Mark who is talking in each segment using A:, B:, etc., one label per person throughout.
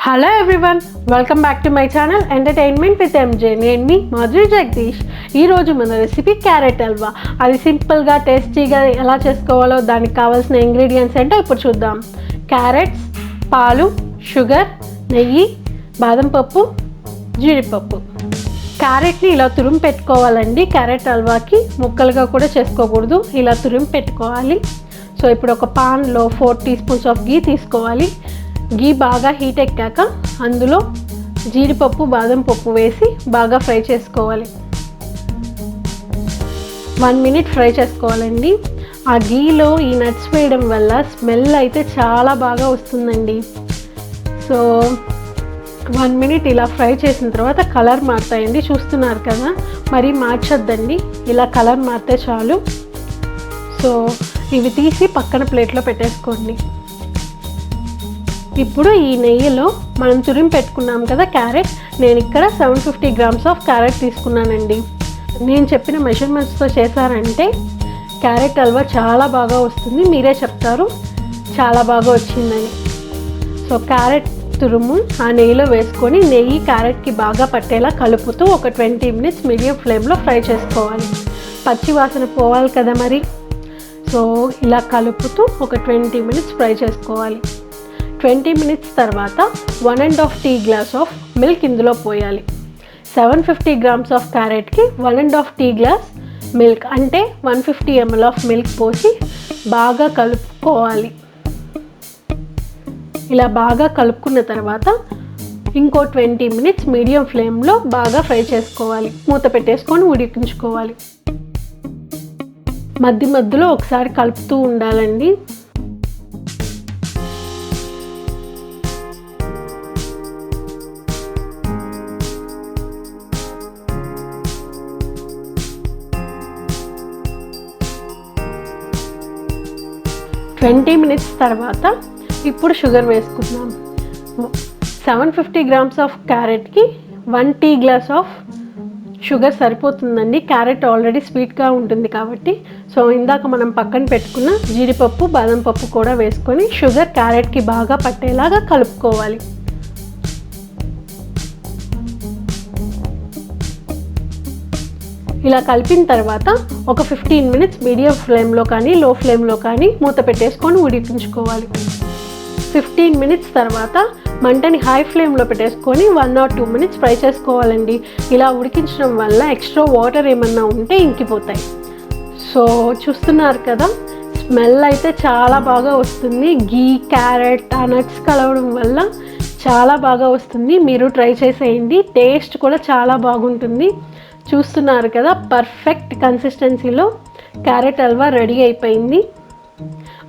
A: Hello everyone, welcome back to my channel entertainment with MJ. నేను మీ మాధురి జగదీష్. ఈరోజు మన రెసిపీ క్యారెట్ హల్వా. అది సింపుల్గా టేస్టీగా ఎలా చేసుకోవాలో దానికి కావాల్సిన ఇంగ్రీడియంట్స్ ఏంటో ఇప్పుడు చూద్దాం. క్యారెట్స్, పాలు, షుగర్, నెయ్యి, బాదం పప్పు, జీడిపప్పు. క్యారెట్ని ఇలా తురిమి పెట్టుకోవాలండి. క్యారెట్ హల్వాకి ముక్కలుగా కూడా చేసుకోకూడదు, ఇలా తురిమి పెట్టుకోవాలి. సో ఇప్పుడు ఒక పాన్లో 4 టీ స్పూన్స్ ఆఫ్ గీ తీసుకోవాలి. గీ బాగా హీట్ ఎక్కాక అందులో జీడిపప్పు, బాదం పప్పు వేసి బాగా ఫ్రై చేసుకోవాలి. 1 మినిట్ ఫ్రై చేసుకోవాలండి. ఆ గీలో ఈ నట్స్ వేయడం వల్ల స్మెల్ అయితే చాలా బాగా వస్తుందండి. సో 1 మినిట్ ఇలా ఫ్రై చేసిన తర్వాత కలర్ మారుతాయండి, చూస్తున్నారు కదా. మరి మార్చొద్దండి, ఇలా కలర్ మారితే చాలు. సో ఇవి తీసి పక్కన ప్లేట్లో పెట్టేసుకోండి. ఇప్పుడు ఈ నెయ్యిలో మనం తురిమి పెట్టుకున్నాం కదా క్యారెట్, నేను ఇక్కడ 750 గ్రామ్స్ ఆఫ్ క్యారెట్ తీసుకున్నానండి. నేను చెప్పిన మెజర్మెంట్స్తో చేశారంటే క్యారెట్ హల్వా చాలా బాగా వస్తుంది. మీరే చెప్తారు చాలా బాగా వచ్చిందని. సో క్యారెట్ తురుము ఆ నెయ్యిలో వేసుకొని నెయ్యి క్యారెట్కి బాగా పట్టేలా కలుపుతూ ఒక 20 మినిట్స్ మీడియం ఫ్లేమ్లో ఫ్రై చేసుకోవాలి. పచ్చి వాసన పోవాలి కదా మరి. సో ఇలా కలుపుతూ ఒక 20 మినిట్స్ ఫ్రై చేసుకోవాలి. 20 మినిట్స్ తర్వాత 1.5 టీ గ్లాస్ ఆఫ్ మిల్క్ ఇందులో పోయాలి. 750 గ్రామ్స్ ఆఫ్ క్యారెట్కి 1.5 టీ గ్లాస్ మిల్క్, అంటే 150 ml ఆఫ్ మిల్క్ పోసి బాగా కలుపుకోవాలి. ఇలా బాగా కలుపుకున్న తర్వాత ఇంకో 20 మినిట్స్ మీడియం ఫ్లేమ్లో బాగా ఫ్రై చేసుకోవాలి. మూత పెట్టేసుకొని ఉడికించుకోవాలి. మధ్యలో ఒకసారి కలుపుతూ ఉండాలండి. ట్వంటీ మినిట్స్ తర్వాత ఇప్పుడు షుగర్ వేసుకుందాం. 750 గ్రామ్స్ ఆఫ్ క్యారెట్కి 1 టీ గ్లాస్ ఆఫ్ షుగర్ సరిపోతుందండి. క్యారెట్ ఆల్రెడీ స్వీట్గా ఉంటుంది కాబట్టి. సో ఇందాక మనం పక్కన పెట్టుకున్న జీడిపప్పు, బాదం పప్పు కూడా వేసుకొని షుగర్ క్యారెట్కి బాగా పట్టేలాగా కలుపుకోవాలి. ఇలా కలిపిన తర్వాత ఒక 15 మినిట్స్ మీడియం ఫ్లేమ్లో కానీ లో ఫ్లేమ్లో కానీ మూత పెట్టేసుకొని ఉడికించుకోవాలి. 15 మినిట్స్ తర్వాత మంటని హై ఫ్లేమ్లో పెట్టేసుకొని 1 or 2 మినిట్స్ ఫ్రై చేసుకోవాలండి. ఇలా ఉడికించడం వల్ల ఎక్స్ట్రా వాటర్ ఏమన్నా ఉంటే ఇంకిపోతాయి. సో చూస్తున్నారు కదా, స్మెల్ అయితే చాలా బాగా వస్తుంది. గీ, క్యారెట్, ఆ నట్స్ కలవడం వల్ల చాలా బాగా వస్తుంది. మీరు ట్రై చేసేయండి, టేస్ట్ కూడా చాలా బాగుంటుంది. చూస్తున్నారు కదా, పర్ఫెక్ట్ కన్సిస్టెన్సీలో క్యారెట్ హల్వా రెడీ అయిపోయింది.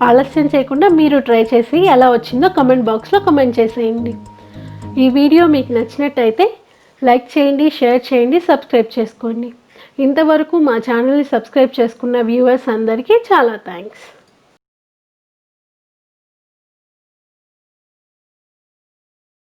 A: ఆలస్యం చేయకుండా మీరు ట్రై చేసి ఎలా వచ్చిందో కమెంట్ బాక్స్లో కమెంట్ చేసేయండి. ఈ వీడియో మీకు నచ్చినట్టయితే లైక్ చేయండి, షేర్ చేయండి, సబ్స్క్రైబ్ చేసుకోండి. ఇంతవరకు మా ఛానల్ని సబ్స్క్రైబ్ చేసుకున్న వ్యూవర్స్ అందరికీ చాలా థ్యాంక్స్.